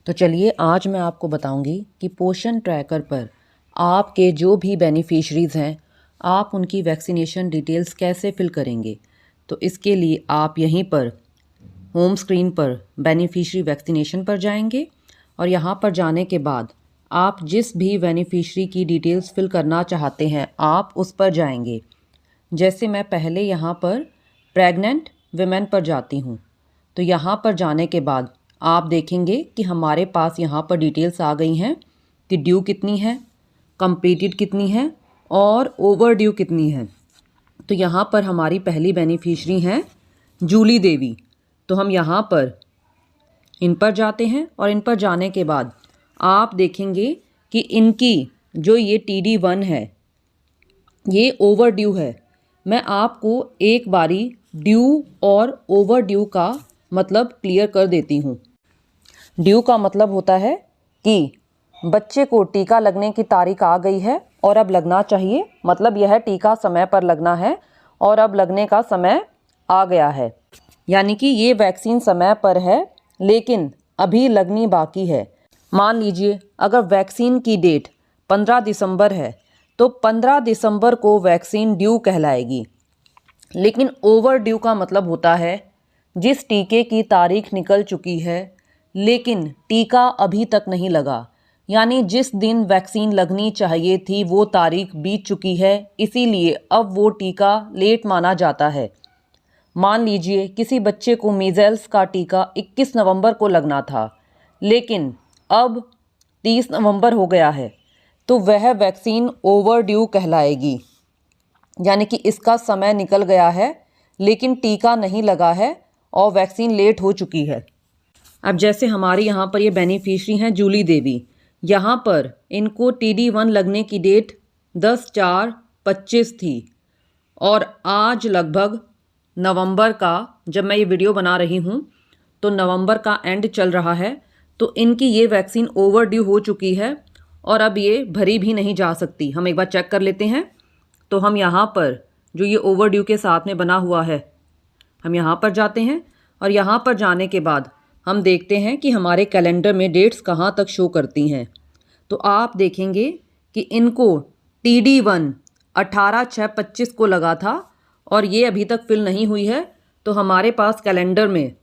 तो चलिए आज मैं आपको बताऊंगी कि पोषण ट्रैकर पर आपके जो भी बेनिफिशरीज़ हैं आप उनकी वैक्सीनेशन डिटेल्स कैसे फिल करेंगे। तो इसके लिए आप यहीं पर होम स्क्रीन पर बेनिफिशरी वैक्सीनेशन पर जाएंगे और यहाँ पर जाने के बाद आप जिस भी बेनिफिशरी की डिटेल्स फिल करना चाहते हैं आप उस पर जाएंगे। जैसे मैं पहले यहाँ पर प्रेग्नेंट विमेन पर जाती हूँ, तो यहाँ पर जाने के बाद आप देखेंगे कि हमारे पास यहाँ पर डिटेल्स आ गई हैं कि ड्यू कितनी है, कंप्लीटेड कितनी है और ओवर ड्यू कितनी है। तो यहाँ पर हमारी पहली बेनिफिशरी हैं जूली देवी। तो हम यहाँ पर इन पर जाते हैं और इन पर जाने के बाद आप देखेंगे कि इनकी जो ये TD1 है ये ओवर ड्यू है। मैं आपको एक बारी ड्यू और ओवर ड्यू का मतलब क्लियर कर देती हूँ। ड्यू का मतलब होता है कि बच्चे को टीका लगने की तारीख आ गई है और अब लगना चाहिए, मतलब यह टीका समय पर लगना है और अब लगने का समय आ गया है। यानी कि ये वैक्सीन समय पर है लेकिन अभी लगनी बाकी है। मान लीजिए अगर वैक्सीन की डेट 15 दिसंबर है तो 15 दिसंबर को वैक्सीन ड्यू कहलाएगी। लेकिन ओवर ड्यू का मतलब होता है जिस टीके की तारीख निकल चुकी है लेकिन टीका अभी तक नहीं लगा, यानी जिस दिन वैक्सीन लगनी चाहिए थी वो तारीख बीत चुकी है, इसीलिए अब वो टीका लेट माना जाता है। मान लीजिए किसी बच्चे को मीज़ल्स का टीका 21 नवंबर को लगना था लेकिन अब 30 नवंबर हो गया है, तो वह वैक्सीन ओवर ड्यू कहलाएगी। यानी कि इसका समय निकल गया है लेकिन टीका नहीं लगा है और वैक्सीन लेट हो चुकी है। अब जैसे हमारे यहाँ पर ये बेनिफिशरी हैं जूली देवी, यहाँ पर इनको TD1 लगने की डेट 10/4/25 थी और आज लगभग नवंबर का, जब मैं ये वीडियो बना रही हूँ तो नवंबर का एंड चल रहा है, तो इनकी ये वैक्सीन ओवर ड्यू हो चुकी है और अब ये भरी भी नहीं जा सकती। हम एक बार चेक कर लेते हैं। तो हम यहाँ पर जो ये ओवर ड्यू के साथ में बना हुआ है हम यहाँ पर जाते हैं और यहाँ पर जाने के बाद हम देखते हैं कि हमारे कैलेंडर में डेट्स कहाँ तक शो करती हैं। तो आप देखेंगे कि इनको TD1 18/6/25 को लगा था और ये अभी तक फिल नहीं हुई है। तो हमारे पास कैलेंडर में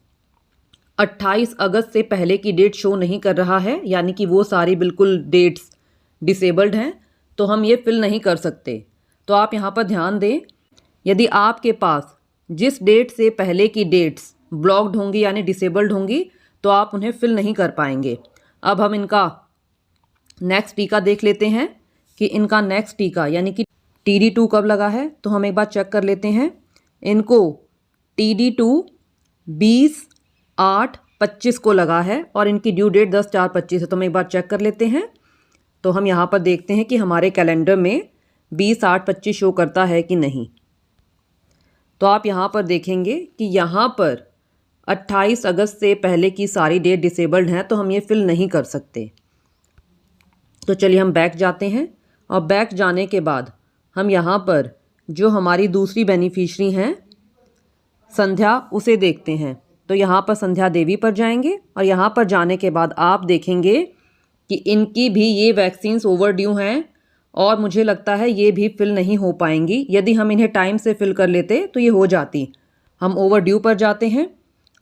28 अगस्त से पहले की डेट शो नहीं कर रहा है, यानी कि वो सारी बिल्कुल डेट्स डिसेबल्ड हैं, तो हम ये फिल नहीं कर सकते। तो आप यहाँ पर ध्यान दें, यदि आपके पास जिस डेट से पहले की डेट्स ब्लॉक्ड होंगी यानी डिसेबल्ड होंगी तो आप उन्हें फिल नहीं कर पाएंगे। अब हम इनका नेक्स्ट टीका देख लेते हैं कि इनका नेक्स्ट टीका यानी कि TD2 कब लगा है। तो हम एक बार चेक कर लेते हैं। इनको TD2 20/8/25 को लगा है और इनकी ड्यू डेट 10/4/25 है। तो हम एक बार चेक कर लेते हैं। तो हम यहाँ पर देखते हैं कि हमारे कैलेंडर में 20/8/25 शो करता है कि नहीं। तो आप यहाँ पर देखेंगे कि यहाँ पर 28 अगस्त से पहले की सारी डेट डिसेबल्ड हैं, तो हम ये फिल नहीं कर सकते। तो चलिए हम बैक जाते हैं और बैक जाने के बाद हम यहाँ पर जो हमारी दूसरी बेनिफिशरी हैं संध्या, उसे देखते हैं। तो यहाँ पर संध्या देवी पर जाएंगे और यहाँ पर जाने के बाद आप देखेंगे कि इनकी भी ये वैक्सीन्स ओवर ड्यू हैं और मुझे लगता है ये भी फिल नहीं हो पाएंगी। यदि हम इन्हें टाइम से फिल कर लेते तो ये हो जाती। हम ओवर ड्यू पर जाते हैं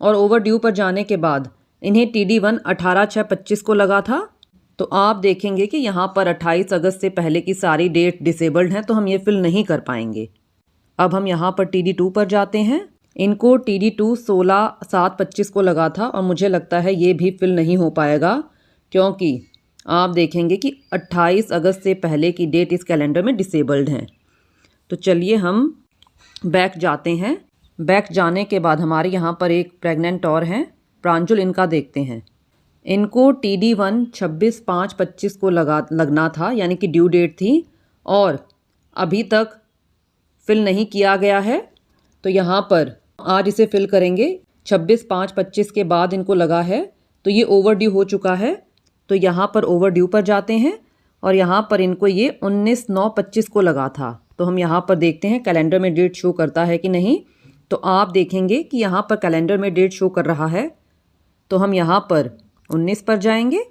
और ओवर ड्यू पर जाने के बाद इन्हें TD1 18/6/25 को लगा था। तो आप देखेंगे कि यहाँ पर 28 अगस्त से पहले की सारी डेट डिसेबल्ड हैं, तो हम ये फिल नहीं कर पाएंगे। अब हम यहाँ पर TD2 पर जाते हैं। इनको TD2 16/7/25 को लगा था और मुझे लगता है ये भी फिल नहीं हो पाएगा, क्योंकि आप देखेंगे कि 28 अगस्त से पहले की डेट इस कैलेंडर में डिसेबल्ड हैं। तो चलिए हम बैक जाते हैं। बैक जाने के बाद हमारे यहाँ पर एक प्रेग्नेंट और हैं प्रांजुल, इनका देखते हैं। इनको TD1 26/5/25 को लगना था, यानी कि ड्यू डेट थी और अभी तक फिल नहीं किया गया है। तो यहाँ पर आज इसे फिल करेंगे। 26/5/25 के बाद इनको लगा है तो ये ओवर ड्यू हो चुका है। तो यहाँ पर ओवर ड्यू पर जाते हैं और यहाँ पर इनको ये 19/9/25 को लगा था। तो हम यहाँ पर देखते हैं कैलेंडर में डेट शो करता है कि नहीं। तो आप देखेंगे कि यहाँ पर कैलेंडर में डेट शो कर रहा है। तो हम यहाँ पर 19 पर जाएंगे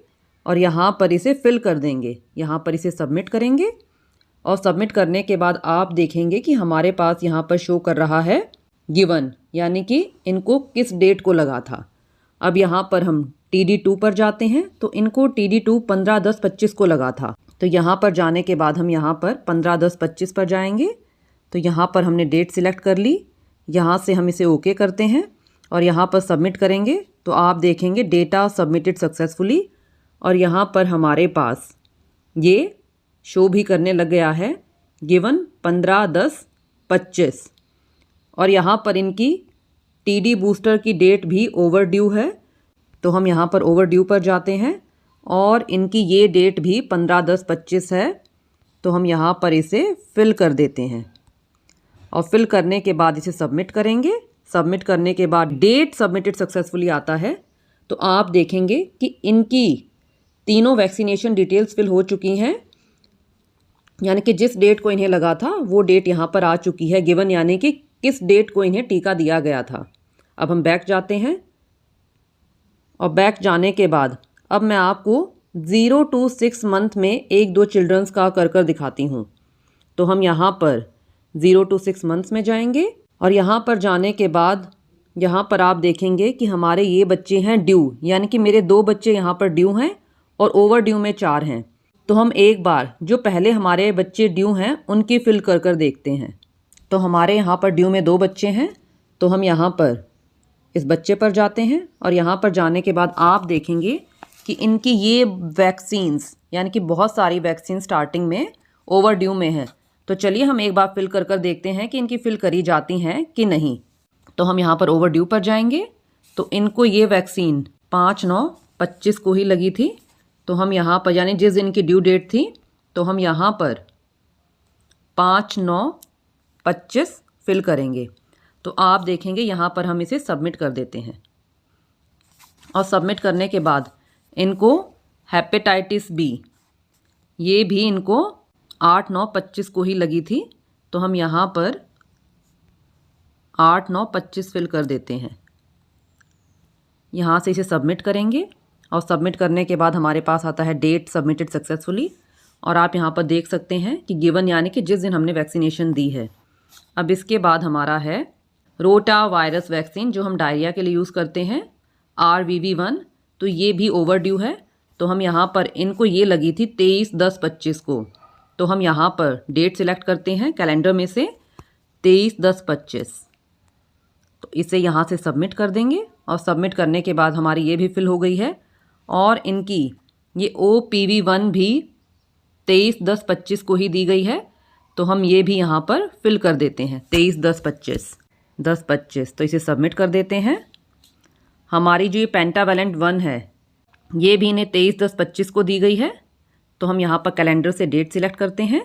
और यहाँ पर इसे फिल कर देंगे। यहाँ पर इसे सबमिट करेंगे और सबमिट करने के बाद आप देखेंगे कि हमारे पास यहाँ पर शो कर रहा है गिवन, यानी कि इनको किस डेट को लगा था। अब यहाँ पर हम TD2 पर जाते हैं तो इनको TD2 15/10/25 को लगा था। तो यहाँ पर जाने के बाद हम यहाँ पर 15/10/25 पर जाएंगे। तो यहाँ पर हमने डेट सिलेक्ट कर ली। यहाँ से हम इसे ओके करते हैं और यहाँ पर सबमिट करेंगे तो आप देखेंगे डेटा सबमिटेड सक्सेसफुली और यहाँ पर हमारे पास ये शो भी करने लग गया है गिवन 15/10/25 और यहाँ पर इनकी TD बूस्टर की डेट भी ओवरड्यू है। तो हम यहाँ पर ओवरड्यू पर जाते हैं और इनकी ये डेट भी 15/10/25 है। तो हम यहाँ पर इसे फिल कर देते हैं और फिल करने के बाद इसे सबमिट करेंगे। सबमिट करने के बाद डेट सबमिटेड सक्सेसफुली आता है। तो आप देखेंगे कि इनकी तीनों वैक्सीनेशन डिटेल्स फिल हो चुकी हैं, यानी कि जिस डेट को इन्हें लगा था वो डेट यहाँ पर आ चुकी है गिवन, यानी कि किस डेट को इन्हें टीका दिया गया था। अब हम बैक जाते हैं और बैक जाने के बाद अब मैं आपको 0 to 6 मंथ में 1-2 चिल्ड्रंस का कर दिखाती हूँ। तो हम यहाँ पर 0 to 6 मंथ्स में जाएंगे और यहाँ पर जाने के बाद यहाँ पर आप देखेंगे कि हमारे ये बच्चे हैं ड्यू, यानी कि मेरे 2 बच्चे यहाँ पर ड्यू हैं और ओवर ड्यू में 4 हैं। तो हम एक बार जो पहले हमारे बच्चे ड्यू हैं उनकी फिल कर देखते हैं। तो हमारे यहाँ पर ड्यू में 2 बच्चे हैं। तो हम यहाँ पर इस बच्चे पर जाते हैं और यहाँ पर जाने के बाद आप देखेंगे कि इनकी ये वैक्सीन्स, यानी कि बहुत सारी वैक्सीन स्टार्टिंग में ओवरड्यू में हैं। तो चलिए हम एक बार फिल कर देखते हैं कि इनकी फिल करी जाती हैं कि नहीं। तो हम यहाँ पर ओवरड्यू पर जाएंगे तो इनको ये वैक्सीन 5/9/25 को ही लगी थी। तो हम यहाँ पर, यानी जिस दिन की ड्यू डेट थी, तो हम यहाँ पर 5/9/25 फिल करेंगे। तो आप देखेंगे यहाँ पर हम इसे सबमिट कर देते हैं और सबमिट करने के बाद इनको हेपेटाइटिस बी, ये भी इनको 8/9/25 को ही लगी थी। तो हम यहाँ पर 8/9/25 फिल कर देते हैं। यहाँ से इसे सबमिट करेंगे और सबमिट करने के बाद हमारे पास आता है डेट सबमिटेड सक्सेसफुली और आप यहाँ पर देख सकते हैं कि गिवन, यानी कि जिस दिन हमने वैक्सीनेशन दी है। अब इसके बाद हमारा है रोटा वायरस वैक्सीन, जो हम डायरिया के लिए यूज़ करते हैं, RVV1। तो ये भी ओवरड्यू है। तो हम यहाँ पर, इनको ये लगी थी 23/10/25 को। तो हम यहाँ पर डेट सिलेक्ट करते हैं कैलेंडर में से 23/10/25। तो इसे यहाँ से सबमिट कर देंगे और सबमिट करने के बाद हमारी ये भी फिल हो गई है और इनकी ये OPV1 भी 23/10/25 को ही दी गई है। तो हम ये भी यहाँ पर फिल कर देते हैं 23/10/25। तो इसे सबमिट कर देते हैं। हमारी जो ये पेंटावेलेंट 1 है ये भी इन्हें 23/10/25 को दी गई है। तो हम यहाँ पर कैलेंडर से डेट सिलेक्ट करते हैं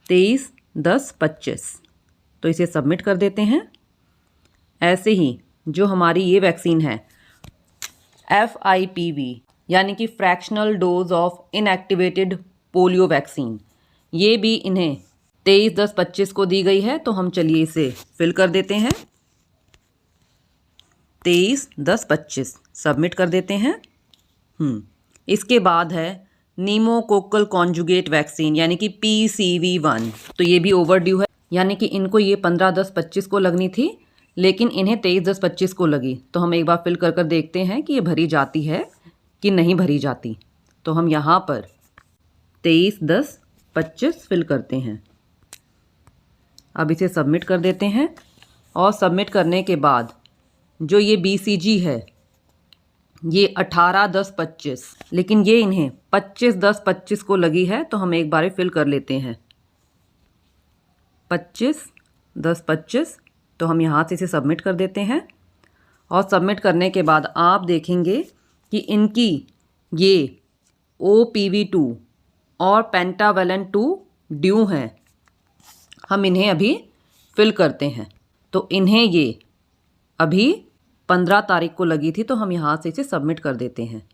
23/10/25। तो इसे सबमिट कर देते हैं। ऐसे ही जो हमारी ये वैक्सीन है FIPV, यानी कि fractional dose of inactivated polio vaccine, ये भी इन्हें 23/10/25 को दी गई है। तो हम चलिए इसे फिल कर देते हैं 23/10/25, सबमिट कर देते हैं। इसके बाद है नीमोकोकल कॉन्जुगेट वैक्सीन, यानी कि PCV1। तो ये भी ओवरड्यू है, यानी कि इनको ये 15/10/25 को लगनी थी लेकिन इन्हें 23/10/25 को लगी। तो हम एक बार फिल कर देखते हैं कि ये भरी जाती है कि नहीं भरी जाती। तो हम यहाँ पर 23/10/25 फिल करते हैं। अब इसे सबमिट कर देते हैं और सबमिट करने के बाद जो ये BCG है ये 18/10/25, लेकिन ये इन्हें 25/10/25 को लगी है। तो हम एक बार फिल कर लेते हैं 25/10/25। तो हम यहाँ से इसे सबमिट कर देते हैं और सबमिट करने के बाद आप देखेंगे कि इनकी ये OPV2 और पेंटावेलेंट 2 ड्यू हैं। हम इन्हें अभी फिल करते हैं। तो इन्हें ये अभी 15 तारीख को लगी थी। तो हम यहाँ से इसे सबमिट कर देते हैं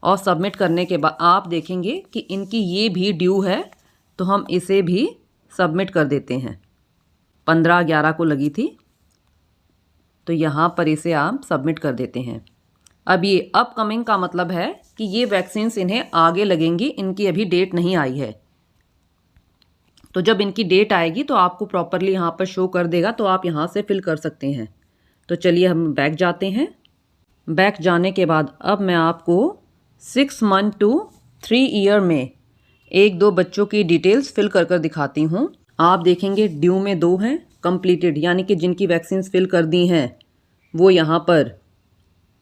और सबमिट करने के बाद आप देखेंगे कि इनकी ये भी ड्यू है। तो हम इसे भी सबमिट कर देते हैं। 15/11 को लगी थी। तो यहाँ पर इसे आप सबमिट कर देते हैं। अब ये अपकमिंग का मतलब है कि ये वैक्सीन्स इन्हें आगे लगेंगी, इनकी अभी डेट नहीं आई है। तो जब इनकी डेट आएगी तो आपको प्रॉपरली यहाँ पर शो कर देगा, तो आप यहाँ से फिल कर सकते हैं। तो चलिए हम बैक जाते हैं। बैक जाने के बाद अब मैं आपको 6 मंथ टू 3 ईयर में 1-2 बच्चों की डिटेल्स फिल कर कर दिखाती हूँ। आप देखेंगे ड्यू में 2 हैं, कंप्लीटेड यानी कि जिनकी वैक्सीन फिल कर दी हैं वो यहाँ पर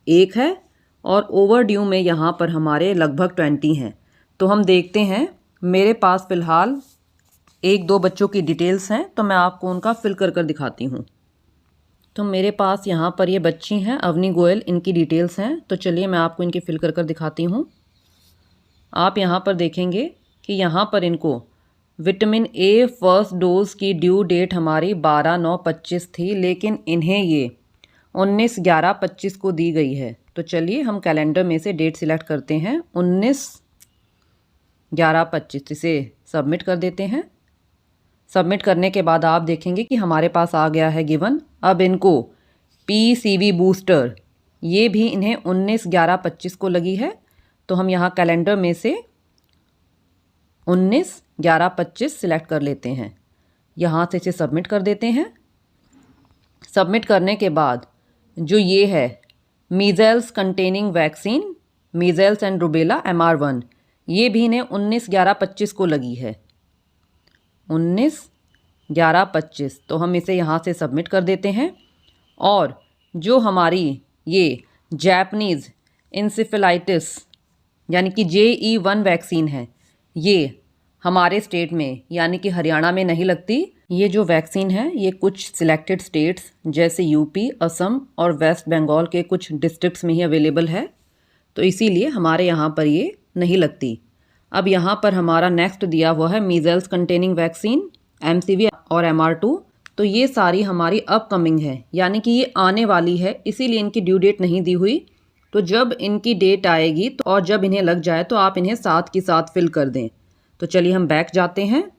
1 है, और ओवर ड्यू में यहाँ पर हमारे लगभग 20 हैं। तो हम देखते हैं, मेरे पास फ़िलहाल 1-2 बच्चों की डिटेल्स हैं, तो मैं आपको उनका फिल कर कर दिखाती हूँ। तो मेरे पास यहाँ पर ये बच्ची हैं अवनी गोयल, इनकी डिटेल्स हैं। तो चलिए मैं आपको इनकी फिल कर कर दिखाती हूँ। आप यहाँ पर देखेंगे कि यहाँ पर इनको विटामिन ए फर्स्ट डोज़ की ड्यू डेट हमारी 12/9/25 थी, लेकिन इन्हें ये 19/11/25 को दी गई है। तो चलिए हम कैलेंडर में से डेट सिलेक्ट करते हैं, 19/11/25, इसे सबमिट कर देते हैं। सबमिट करने के बाद आप देखेंगे कि हमारे पास आ गया है गिवन। अब इनको PCV बूस्टर ये भी इन्हें 19/11/25 को लगी है। तो हम यहाँ कैलेंडर में से 19/11/25 सिलेक्ट कर लेते हैं। यहाँ से इसे सबमिट कर देते हैं। सबमिट करने के बाद जो ये है measles containing vaccine, measles and rubella MR1, ये भी इन्हें 19/11/25 को लगी है, 19/11/25। तो हम इसे यहाँ से सबमिट कर देते हैं। और जो हमारी ये जैपनीज़ इंसेफेलाइटिस यानी कि JE1 वैक्सीन है, ये हमारे स्टेट में यानी कि हरियाणा में नहीं लगती। ये जो वैक्सीन है ये कुछ सिलेक्टेड स्टेट्स जैसे यूपी, असम और वेस्ट बंगाल के कुछ डिस्ट्रिक्ट्स में ही अवेलेबल है, तो इसीलिए हमारे यहाँ पर ये नहीं लगती। अब यहाँ पर हमारा नेक्स्ट दिया हुआ है मीज़ल्स कंटेनिंग वैक्सीन MCV और MR2। तो ये सारी हमारी अपकमिंग है, यानी कि ये आने वाली है, इसीलिए इनकी ड्यू डेट नहीं दी हुई। तो जब इनकी डेट आएगी तो और जब इन्हें लग जाए तो आप इन्हें साथ की साथ फिल कर दें। तो चलिए हम बैक जाते हैं।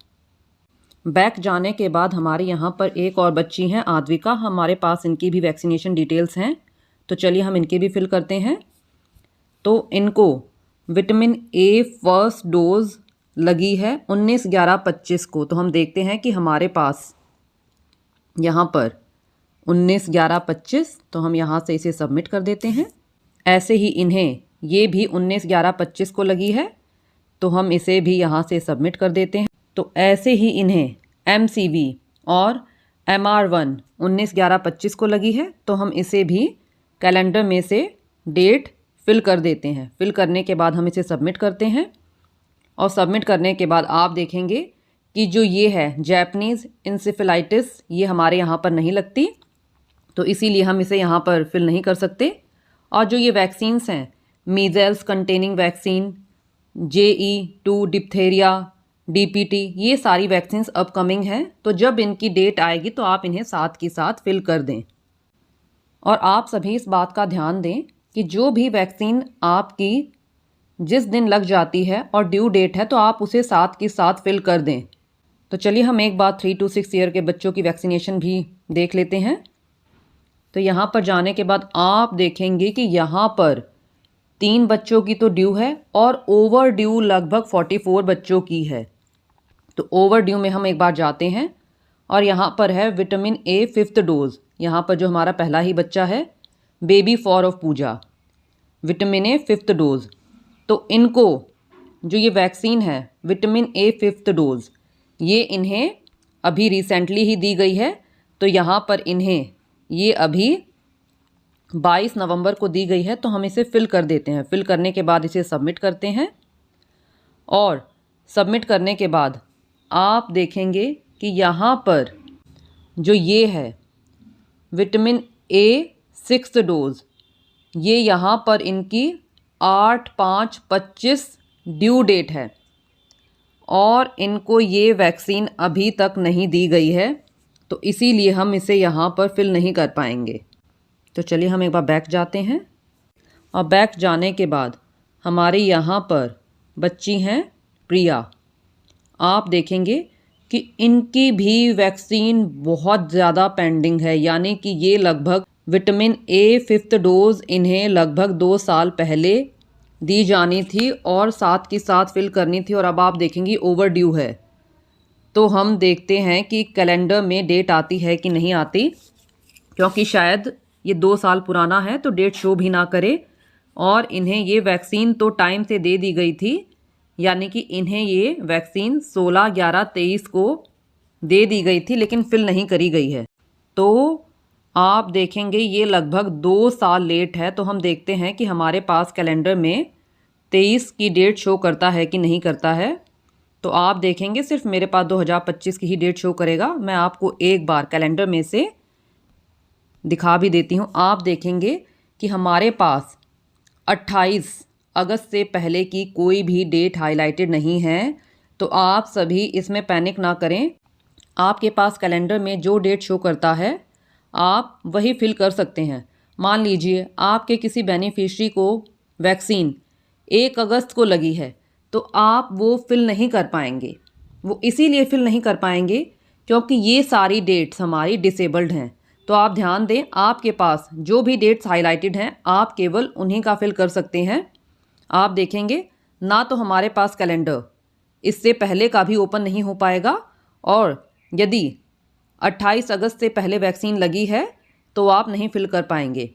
बैक जाने के बाद हमारे यहाँ पर एक और बच्ची हैं आद्विका, हमारे पास इनकी भी वैक्सीनेशन डिटेल्स हैं। तो चलिए हम इनके भी फिल करते हैं। तो इनको विटामिन ए फर्स्ट डोज लगी है 19/11/25 को। तो हम देखते हैं कि हमारे पास यहाँ पर 19/11/25, तो हम यहाँ से इसे सबमिट कर देते हैं। ऐसे ही इन्हें ये भी 19/11/25 को लगी है, तो हम इसे भी यहाँ से सबमिट कर देते हैं। तो ऐसे ही इन्हें MCV और MR1 19/11/25 को लगी है, तो हम इसे भी कैलेंडर में से डेट फिल कर देते हैं। फिल करने के बाद हम इसे सबमिट करते हैं। और सबमिट करने के बाद आप देखेंगे कि जो ये है जैपनीज़ इंसेफेलाइटिस, ये हमारे यहाँ पर नहीं लगती, तो इसीलिए हम इसे यहाँ पर फिल नहीं कर सकते। और जो ये वैक्सीन्स हैं measles containing vaccine, JE2 diphtheria, DPT, ये सारी वैक्सीन्स अपकमिंग हैं। तो जब इनकी डेट आएगी तो आप इन्हें साथ की साथ फिल कर दें। और आप सभी इस बात का ध्यान दें कि जो भी वैक्सीन आपकी जिस दिन लग जाती है और ड्यू डेट है तो आप उसे साथ की साथ फिल कर दें। तो चलिए हम एक बार 3 to 6 ईयर के बच्चों की वैक्सीनेशन भी देख लेते हैं। तो यहाँ पर जाने के बाद आप देखेंगे कि यहाँ पर 3 बच्चों की तो ड्यू है और ओवर ड्यू लगभग 44 बच्चों की है। तो ओवर ड्यू में हम एक बार जाते हैं और यहाँ पर है विटामिन ए 5th डोज। यहाँ पर जो हमारा पहला ही बच्चा है baby for of Puja, vitamin A 5th dose. तो इनको जो ये वैक्सीन है विटामिन ए 5th डोज, ये इन्हें अभी रिसेंटली ही दी गई है। तो यहाँ पर इन्हें ये अभी 22 नवंबर को दी गई है, तो हम इसे फिल कर देते हैं। फिल करने के बाद इसे सबमिट करते हैं। और सबमिट करने के बाद आप देखेंगे कि यहाँ पर जो ये है विटामिन ए 6th डोज, ये यहाँ पर इनकी 8/5/25 ड्यू डेट है और इनको ये वैक्सीन अभी तक नहीं दी गई है, तो इसीलिए हम इसे यहाँ पर फिल नहीं कर पाएंगे। तो चलिए हम एक बार बैक जाते हैं। और बैक जाने के बाद हमारे यहाँ पर बच्ची हैं प्रिया। आप देखेंगे कि इनकी भी वैक्सीन बहुत ज़्यादा पेंडिंग है, यानी कि ये लगभग विटामिन ए 5th डोज इन्हें लगभग 2 साल पहले दी जानी थी और साथ की साथ फिल करनी थी, और अब आप देखेंगी ओवर ड्यू है। तो हम देखते हैं कि कैलेंडर में डेट आती है कि नहीं आती, क्योंकि शायद ये 2 साल पुराना है तो डेट शो भी ना करे। और इन्हें ये वैक्सीन तो टाइम से दे दी गई थी, यानी कि इन्हें ये वैक्सीन 16/11/23 को दे दी गई थी, लेकिन फिल नहीं करी गई है। तो आप देखेंगे ये लगभग 2 साल लेट है। तो हम देखते हैं कि हमारे पास कैलेंडर में 23 की डेट शो करता है कि नहीं करता है। तो आप देखेंगे सिर्फ मेरे पास 2025 की ही डेट शो करेगा। मैं आपको एक बार कैलेंडर में से दिखा भी देती हूँ। आप देखेंगे कि हमारे पास 28 अगस्त से पहले की कोई भी डेट हाईलाइटेड नहीं है। तो आप सभी इसमें पैनिक ना करें। आपके पास कैलेंडर में जो डेट शो करता है आप वही फिल कर सकते हैं। मान लीजिए आपके किसी बेनिफिशियरी को वैक्सीन 1 अगस्त को लगी है, तो आप वो फिल नहीं कर पाएंगे। वो इसीलिए फिल नहीं कर पाएंगे क्योंकि ये सारी डेट्स हमारी डिसेबल्ड हैं। तो आप ध्यान दें, आपके पास जो भी डेट्स हाईलाइटेड हैं आप केवल उन्हीं का फिल कर सकते हैं। आप देखेंगे ना तो हमारे पास कैलेंडर इससे पहले का भी ओपन नहीं हो पाएगा, और यदि 28 अगस्त से पहले वैक्सीन लगी है तो आप नहीं फिल कर पाएंगे।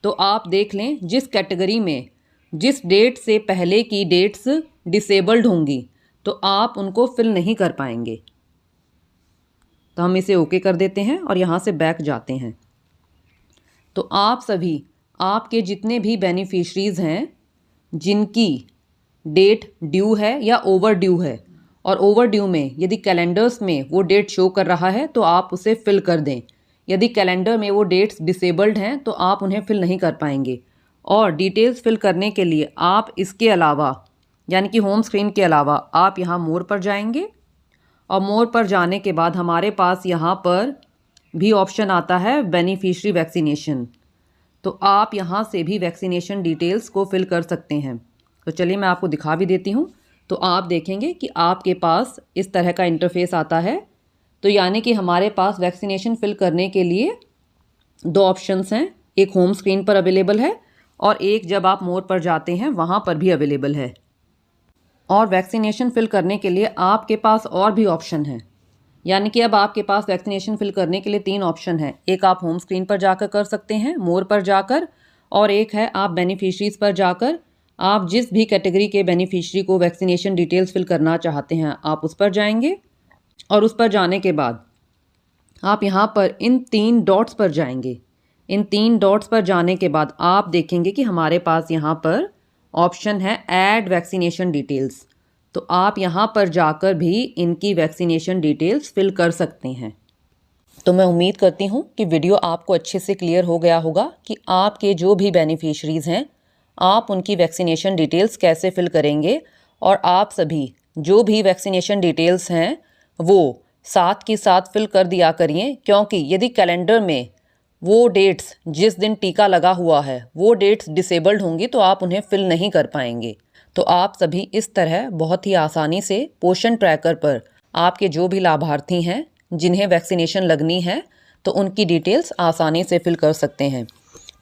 तो आप देख लें, जिस कैटेगरी में जिस डेट से पहले की डेट्स डिसेबल्ड होंगी तो आप उनको फिल नहीं कर पाएंगे। तो हम इसे ओके कर देते हैं और यहाँ से बैक जाते हैं। तो आप सभी, आपके जितने भी बेनिफिशरीज़ हैं जिनकी डेट ड्यू है या ओवर ड्यू है, और ओवर ड्यू में यदि कैलेंडर्स में वो डेट शो कर रहा है तो आप उसे फिल कर दें। यदि कैलेंडर में वो डेट्स डिसेबल्ड हैं तो आप उन्हें फिल नहीं कर पाएंगे। और डिटेल्स फिल करने के लिए आप इसके अलावा, यानी कि होम स्क्रीन के अलावा, आप यहाँ मोर पर जाएंगे, और मोर पर जाने के बाद हमारे पास यहाँ पर भी ऑप्शन आता है बेनिफिशरी वैक्सीनेशन। तो आप यहाँ से भी वैक्सीनेशन डिटेल्स को फिल कर सकते हैं। तो चलिए मैं आपको दिखा भी देती हूँ। तो आप देखेंगे कि आपके पास इस तरह का इंटरफेस आता है। तो यानी कि हमारे पास वैक्सीनेशन फिल करने के लिए 2 ऑप्शंस हैं, एक होम स्क्रीन पर अवेलेबल है और एक जब आप मोर पर जाते हैं वहाँ पर भी अवेलेबल है। और वैक्सीनेशन फिल करने के लिए आपके पास और भी ऑप्शन हैं, यानी कि अब आपके पास वैक्सीनेशन फिल करने के लिए 3 ऑप्शन हैं। एक आप होम स्क्रीन पर जाकर कर सकते हैं, मोर पर जाकर, और एक है आप बेनिफिशरीज़ पर जाकर। आप जिस भी कैटेगरी के बेनिफिशरी को वैक्सीनेशन डिटेल्स फिल करना चाहते हैं आप उस पर जाएंगे, और उस पर जाने के बाद आप यहाँ पर इन 3 डॉट्स पर जाएंगे। इन 3 डॉट्स पर जाने के बाद आप देखेंगे कि हमारे पास यहाँ पर ऑप्शन है ऐड वैक्सीनेशन डिटेल्स। तो आप यहाँ पर जाकर भी इनकी वैक्सीनेशन डिटेल्स फिल कर सकते हैं। तो मैं उम्मीद करती हूँ कि वीडियो आपको अच्छे से क्लियर हो गया होगा कि आपके जो भी बेनिफिशरीज़ हैं आप उनकी वैक्सीनेशन डिटेल्स कैसे फिल करेंगे। और आप सभी जो भी वैक्सीनेशन डिटेल्स हैं वो साथ के साथ फिल कर दिया करिए, क्योंकि यदि कैलेंडर में वो डेट्स जिस दिन टीका लगा हुआ है वो डेट्स डिसेबल्ड होंगी तो आप उन्हें फिल नहीं कर पाएंगे। तो आप सभी इस तरह बहुत ही आसानी से पोषण ट्रैकर पर आपके जो भी लाभार्थी हैं जिन्हें वैक्सीनेशन लगनी है तो उनकी डिटेल्स आसानी से फिल कर सकते हैं।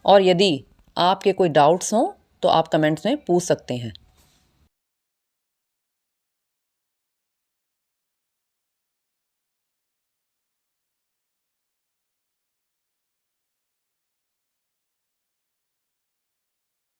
और यदि आपके कोई डाउट्स हों तो आप कमेंट्स में पूछ सकते हैं।